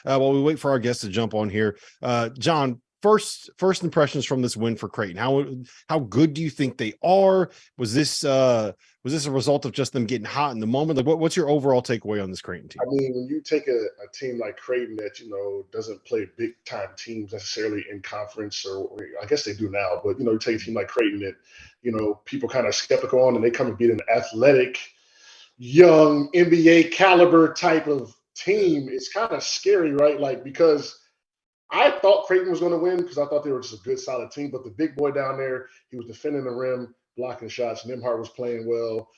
while we wait for our guests to jump on here. John, first impressions from this win for Creighton. How good do you think they are? Was this a result of just them getting hot in the moment? Like, what's your overall takeaway on this Creighton team? I mean, when you take a team like Creighton that, doesn't play big time teams necessarily in conference, or I guess they do now, but, you take a team like Creighton that, people kind of skeptical on, and they come and beat an athletic, young NBA caliber type of team, it's kind of scary, right? Like, because I thought Creighton was going to win because I thought they were just a good, solid team. But the big boy down there, he was defending the rim, blocking shots. Nembhard was playing well.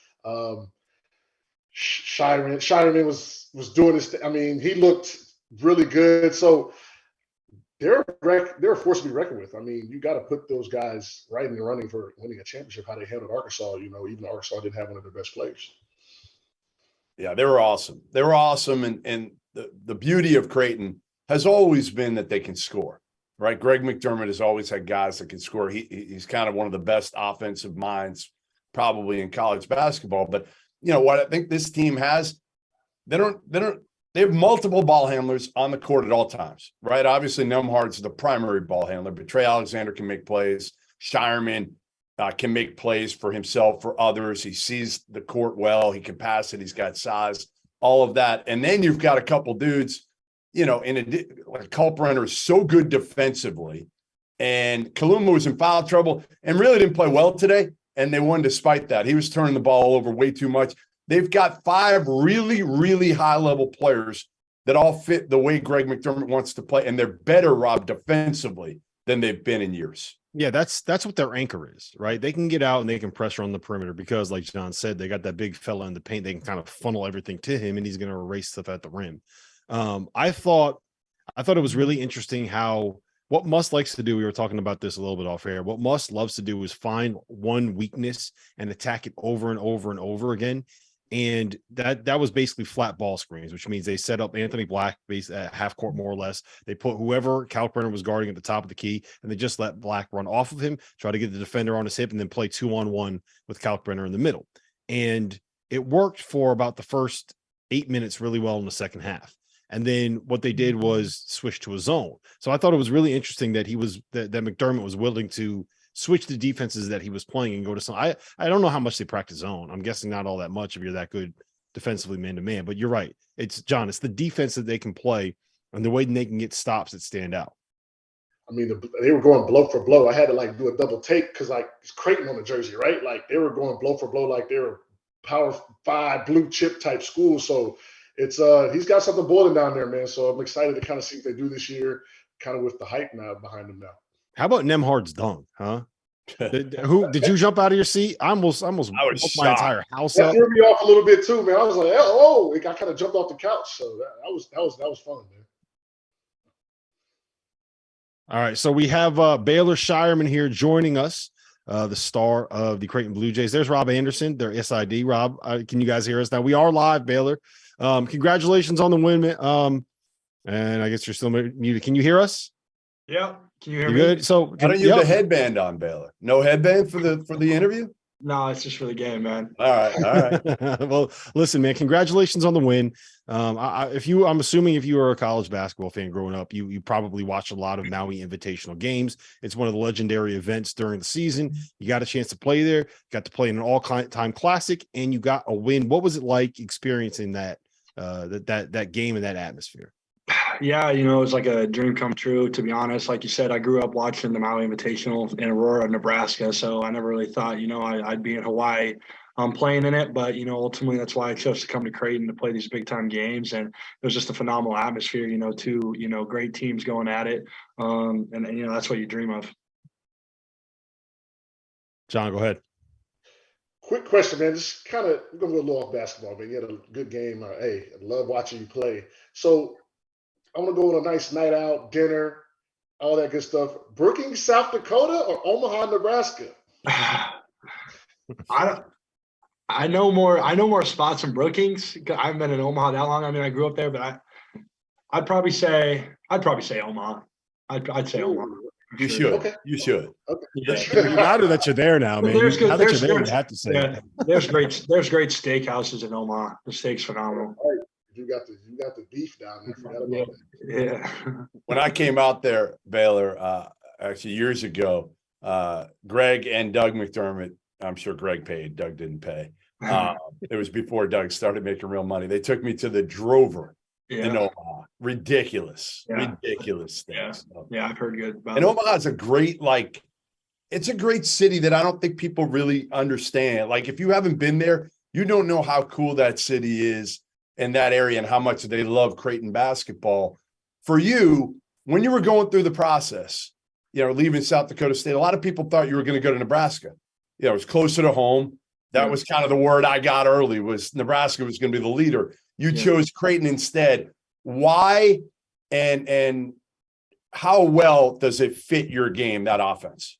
Scheierman was doing his thing. I mean, he looked really good. So they're a force to be reckoned with. I mean, you got to put those guys right in the running for winning a championship. How they handled Arkansas, even Arkansas didn't have one of their best players. Yeah, they were awesome. They were awesome, and the beauty of Creighton has always been that they can score, right? Greg McDermott has always had guys that can score. He's kind of one of the best offensive minds probably in college basketball. But what I think this team has, they have multiple ball handlers on the court at all times, right? Obviously, Nembhard's the primary ball handler, but Trey Alexander can make plays. Scheierman can make plays for himself, for others. He sees the court well. He can pass it. He's got size, all of that. And then you've got a couple dudes, like Kalkbrenner is so good defensively, and Kaluma was in foul trouble and really didn't play well today, and they won despite that. He was turning the ball over way too much. They've got 5 really, really high-level players that all fit the way Greg McDermott wants to play, and they're better, Rob, defensively than they've been in years. Yeah, that's what their anchor is, right? They can get out and they can pressure on the perimeter because, like John said, they got that big fella in the paint. They can kind of funnel everything to him, and he's going to erase stuff at the rim. I thought it was really interesting how what Muss likes to do. We were talking about this a little bit off air. What Muss loves to do is find one weakness and attack it over and over and over again. And that was basically flat ball screens, which means they set up Anthony Black at half court more or less. They put whoever Kalkbrenner was guarding at the top of the key, and they just let Black run off of him, try to get the defender on his hip, and then play 2-on-1 with Kalkbrenner in the middle. And it worked for about the first 8 minutes really well in the second half. And then what they did was switch to a zone. So I thought it was really interesting that that McDermott was willing to switch the defenses that he was playing and go to some. I don't know how much they practice zone. I'm guessing not all that much if you're that good defensively man to man. But you're right. It's the defense that they can play and the way they can get stops that stand out. I mean, they were going blow for blow. I had to do a double take because it's Creighton on the jersey, right? Like they were going blow for blow, like they were Power 5 blue chip type school. So it's he's got something boiling down there, man. So I'm excited to kind of see what they do this year, kind of with the hype now behind them now. How about Nembhard's dunk, huh? Did you jump out of your seat? I almost I was my entire house that up. threw me off a little bit too, man. I was like, oh, I kind of jumped off the couch. So that was fun, man. All right, so we have Baylor Scheierman here joining us, the star of the Creighton Blue Jays. There's Rob Anderson, their SID. Rob, can you guys hear us now? We are live, Baylor. Congratulations on the win, and I guess you're still muted. Can you hear us? Yeah. Can you hear me? Good. So why don't you have the headband on, Baylor? No headband for the interview? No, it's just for the game, man. All right. Well, listen, man, congratulations on the win. I'm assuming if you were a college basketball fan growing up, you probably watched a lot of Maui Invitational games. It's one of the legendary events during the season. You got a chance to play there, got to play in an all-time classic, and you got a win. What was it like experiencing that game and that atmosphere? Yeah, it was like a dream come true, to be honest. Like you said, I grew up watching the Maui Invitational in Aurora, Nebraska, so I never really thought, I'd be in Hawaii playing in it. But, ultimately that's why I chose to come to Creighton to play these big-time games. And it was just a phenomenal atmosphere, two, great teams going at it. And that's what you dream of. John, go ahead. Quick question, man. Just kind of going to go a little off basketball, man. You had a good game. Hey, I love watching you play. So I want to go on a nice night out, dinner, all that good stuff. Brookings, South Dakota, or Omaha, Nebraska? I know more spots in Brookings. I haven't been in Omaha that long. I mean, I grew up there, but I'd probably say Omaha. I'd say Omaha. You should. Okay. You should. Okay. Yeah. Now that you're there now, man. There's Now good. that you're there, you have to say yeah, there's great steakhouses in Omaha. The steak's phenomenal. You got the beef down there. Forgot about that. Yeah. When I came out there, Baylor, actually years ago, Greg and Doug McDermott, I'm sure Greg paid, Doug didn't pay. It was before Doug started making real money. They took me to the Drover in Omaha. Ridiculous things. Yeah. So, Yeah, I've heard good about and it. Omaha's a great, it's a great city that I don't think people really understand. Like, if you haven't been there, you don't know how cool that city is in that area and how much they love Creighton basketball. For you, when you were going through the process, leaving South Dakota State, a lot of people thought you were going to go to Nebraska. It was closer to home. That was kind of the word I got early, was Nebraska was going to be the leader. You chose Creighton instead. Why and how well does it fit your game, that offense?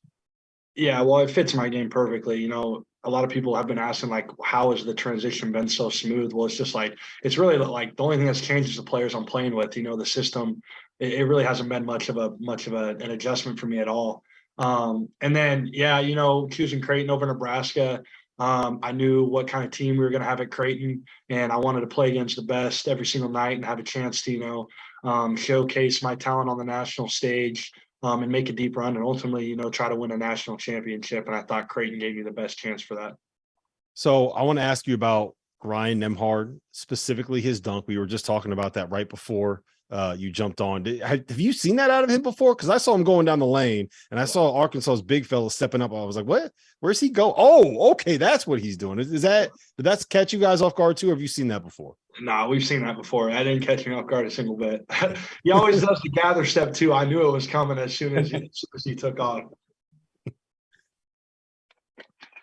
Yeah, well, it fits my game perfectly. A lot of people have been asking, like, how has the transition been so smooth? Well, it's just it's really like the only thing that's changed is the players I'm playing with. The system, it really hasn't been much of an adjustment for me at all. And then, choosing Creighton over Nebraska, I knew what kind of team we were going to have at Creighton, and I wanted to play against the best every single night and have a chance to, showcase my talent on the national stage. And make a deep run and ultimately, try to win a national championship. And I thought Creighton gave me the best chance for that. So I want to ask you about Ryan Nembhard, specifically his dunk. We were just talking about that right before you jumped on. Have you seen that out of him before? Because I saw him going down the lane and I saw Arkansas's big fella stepping up. I was like, what? Where's he go? Oh, okay. That's what he's doing. Did that catch you guys off guard too? Or have you seen that before? No, we've seen that before. I didn't catch me off guard a single bit. He always does the gather step too. I knew it was coming as soon as he took off.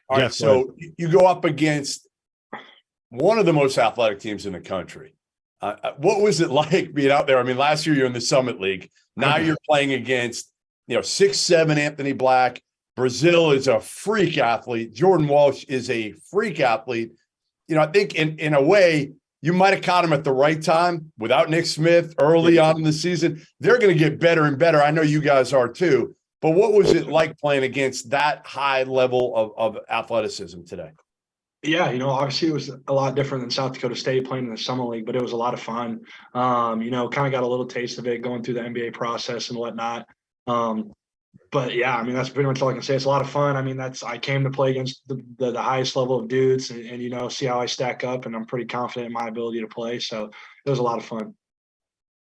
All right, so you go up against one of the most athletic teams in the country. What was it like being out there? I mean, last year you're in the Summit League. Now you're playing against 6'7" Anthony Black. Brazil is a freak athlete. Jordan Walsh is a freak athlete. I think in a way, you might have caught him at the right time without Nick Smith early on in the season. They're going to get better and better. I know you guys are too. But what was it like playing against that high level of athleticism today? Yeah, obviously it was a lot different than South Dakota State playing in the Summer League, but it was a lot of fun. Kind of got a little taste of it going through the NBA process and whatnot. But yeah, I mean, that's pretty much all I can say. It's a lot of fun. I mean, I came to play against the highest level of dudes and see how I stack up, and I'm pretty confident in my ability to play. So it was a lot of fun.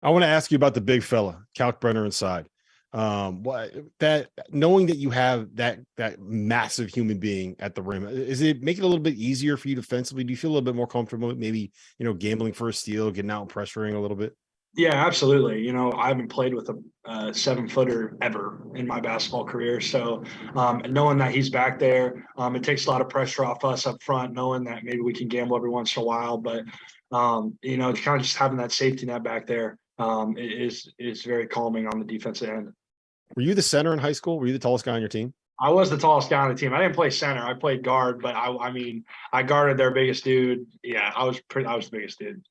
I want to ask you about the big fella, Kalkbrenner inside. That knowing that you have that massive human being at the rim, is it make it a little bit easier for you defensively? Do you feel a little bit more comfortable, maybe, gambling for a steal, getting out and pressuring a little bit? Yeah, absolutely. I haven't played with a 7-footer ever in my basketball career. So knowing that he's back there, it takes a lot of pressure off us up front, knowing that maybe we can gamble every once in a while. But, kind of just having that safety net back there is very calming on the defensive end. Were you the center in high school? Were you the tallest guy on your team? I was the tallest guy on the team. I didn't play center. I played guard, but I guarded their biggest dude. Yeah, I was the biggest dude.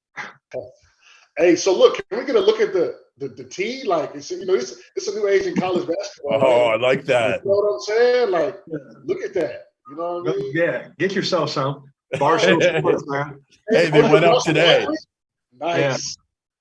Hey, so look, can we get a look at the tee? Like, it's a new age in college basketball. Oh, I like that. You know what I'm saying? Like, look at that. You know what I mean? Yeah, get yourself some. Barstool Sports, man. Hey, they went up today. Nice.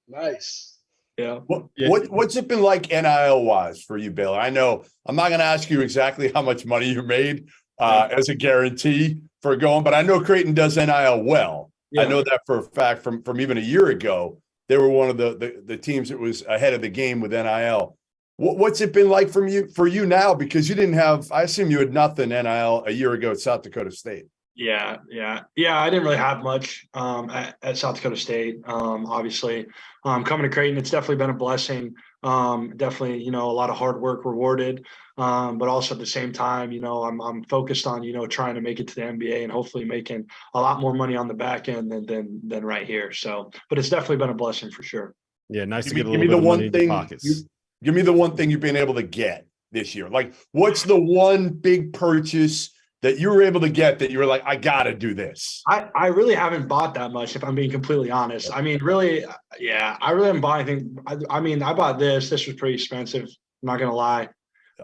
Nice. Yeah. What's it been like NIL wise for you, Baylor? I know I'm not going to ask you exactly how much money you made as a guarantee for going, but I know Creighton does NIL well. Yeah. I know that for a fact from even a year ago. They were one of the teams that was ahead of the game with NIL. What's it been like for you now? Because you didn't have, I assume you had nothing NIL a year ago at South Dakota State. Yeah. I didn't really have much at South Dakota State. Obviously, coming to Creighton, it's definitely been a blessing. Definitely, a lot of hard work rewarded. But also at the same time, I'm focused on, trying to make it to the NBA and hopefully making a lot more money on the back end than right here. So, but it's definitely been a blessing for sure. Yeah, nice to get a little bit of money in the pockets. Give me the one thing you've been able to get this year. Like, what's the one big purchase that you were able to get that you were like, I got to do this? I really haven't bought that much, if I'm being completely honest. I mean, really, yeah, I really haven't bought anything. I bought this. This was pretty expensive. I'm not going to lie.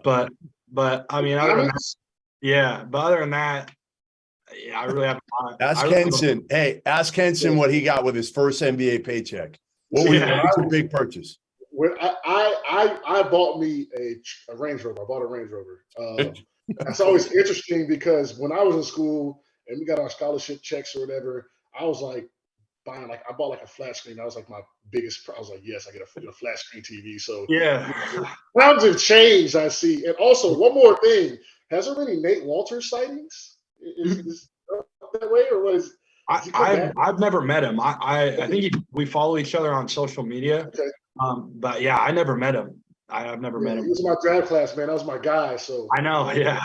But I mean, other than that, Yeah, I really have. Ask Kenson. Hey, ask Kenson what he got with his first NBA paycheck. What was your big purchase? When I bought me a Range Rover. I bought a Range Rover. That's always interesting because when I was in school and we got our scholarship checks or whatever, I was like buying I bought like a flat screen. That was like my biggest. I was like, yes, I get a flat screen TV. So Yeah, times have changed. I see. And also one more thing: has there been any Nate Walters sightings? Is that way or was? I've never met him. I think we follow each other on social media. Okay. But yeah, I never met him. I've never met him. He was my draft class, man. That was my guy. So I know. Yeah.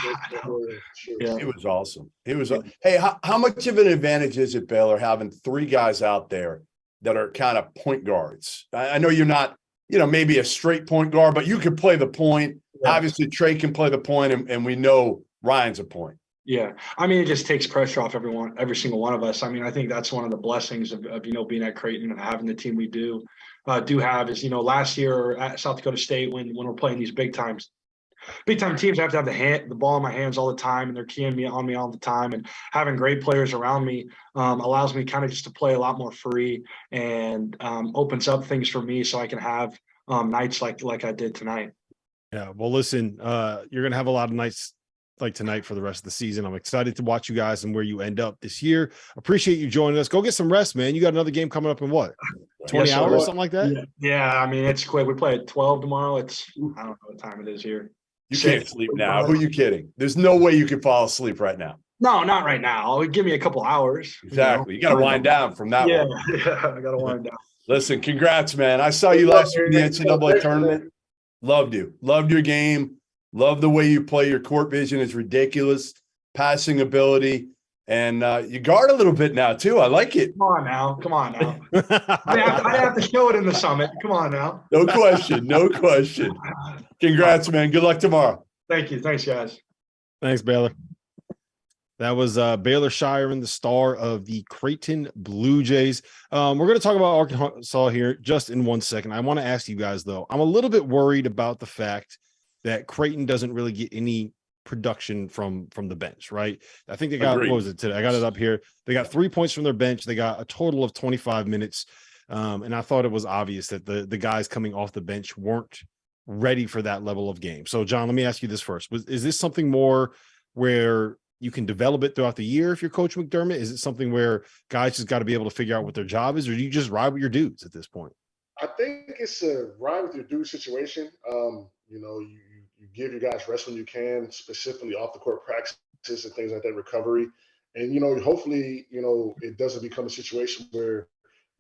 Sure. Yeah. He was awesome. Hey, how much of an advantage is it, Baylor, having three guys out there that are kind of point guards? I know you're not, maybe a straight point guard, but you can play the point. Yeah. Obviously, Trey can play the point, and we know Ryan's a point. Yeah. I mean, it just takes pressure off every single one of us. I mean, I think that's one of the blessings of being at Creighton and having the team we do have is, last year at South Dakota State when we're playing these big time teams, I have to have the ball in my hands all the time, and they're keying on me all the time. And having great players around me allows me kind of just to play a lot more free and opens up things for me so I can have nights like I did tonight. Yeah. Well, listen, you're going to have a lot of nights like tonight for the rest of the season. I'm excited to watch you guys and where you end up this year. Appreciate you joining us. Go get some rest, man. You got another game coming up in what? 20 hours, something like that? Yeah. I mean, it's quick. We play at 12 tomorrow. I don't know what time it is here. You can't sleep now. Who are you kidding? There's no way you can fall asleep right now. No, not right now. Give me a couple hours. Exactly. You got to wind down from that one. Yeah, I got to wind down. Listen, congrats, man. I saw you last year in the NCAA tournament. Loved you. Loved your game. Love the way you play. Your court vision is ridiculous. Passing ability. And you guard a little bit now, too. I like it. Come on now. I have to show it in the summit. Come on now. No question. Congrats, man. Good luck tomorrow. Thank you. Thanks, guys. Thanks, Baylor. That was Baylor Scheierman, the star of the Creighton Blue Jays. We're going to talk about Arkansas here just in 1 second. I want to ask you guys, though, I'm a little bit worried about the fact that Creighton doesn't really get any production from the bench, right? I think they got, what was it today? I got it up here. They got 3 points from their bench. They got a total of 25 minutes. And I thought it was obvious that the guys coming off the bench weren't ready for that level of game. So, John, let me ask you this first. Is this something more where you can develop it throughout the year if you're Coach McDermott? Is it something where guys just got to be able to figure out what their job is, or do you just ride with your dudes at this point? I think it's a ride with your dude situation. You give your guys rest when you can, specifically off the court practices and things like that, recovery. And, hopefully, it doesn't become a situation where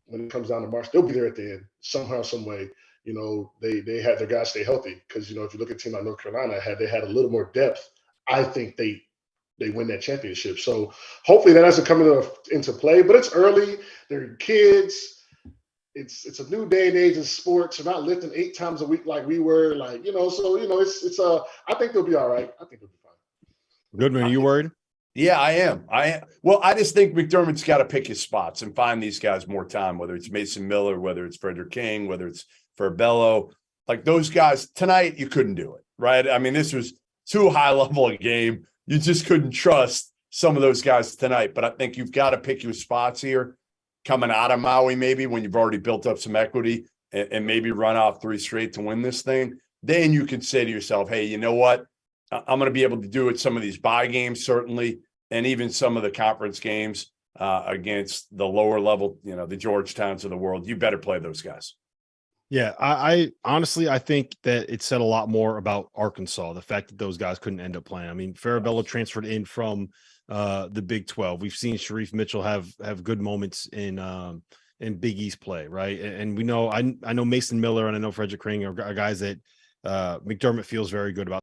when it comes down to March, they'll be there at the end somehow, some way. They had their guys stay healthy because, if you look at a team like North Carolina, had they had a little more depth, I think they win that championship. So hopefully that doesn't come into play, but it's early. They're kids. It's a new day and age in sports. They're not lifting 8 times a week like we were, so I think they'll be all right. I think they'll be fine. Goodman, are you worried? Yeah, I am. Well, I just think McDermott's got to pick his spots and find these guys more time, whether it's Mason Miller, whether it's Frederick King, whether it's Farbello. Like those guys tonight, you couldn't do it, right? I mean, this was too high level a game. You just couldn't trust some of those guys tonight. But I think you've got to pick your spots here coming out of Maui, maybe when you've already built up some equity and maybe run off 3 straight to win this thing. Then you can say to yourself, hey, you know what? I'm going to be able to do it some of these bye games, certainly, and even some of the conference games against the lower level, the Georgetowns of the world. You better play those guys. Yeah, I honestly, I think that it said a lot more about Arkansas, the fact that those guys couldn't end up playing. I mean, Farbello transferred in from the Big 12. We've seen Sharif Mitchell have good moments in Big East play, right? And we know I know Mason Miller and I know Frederick King are guys that McDermott feels very good about.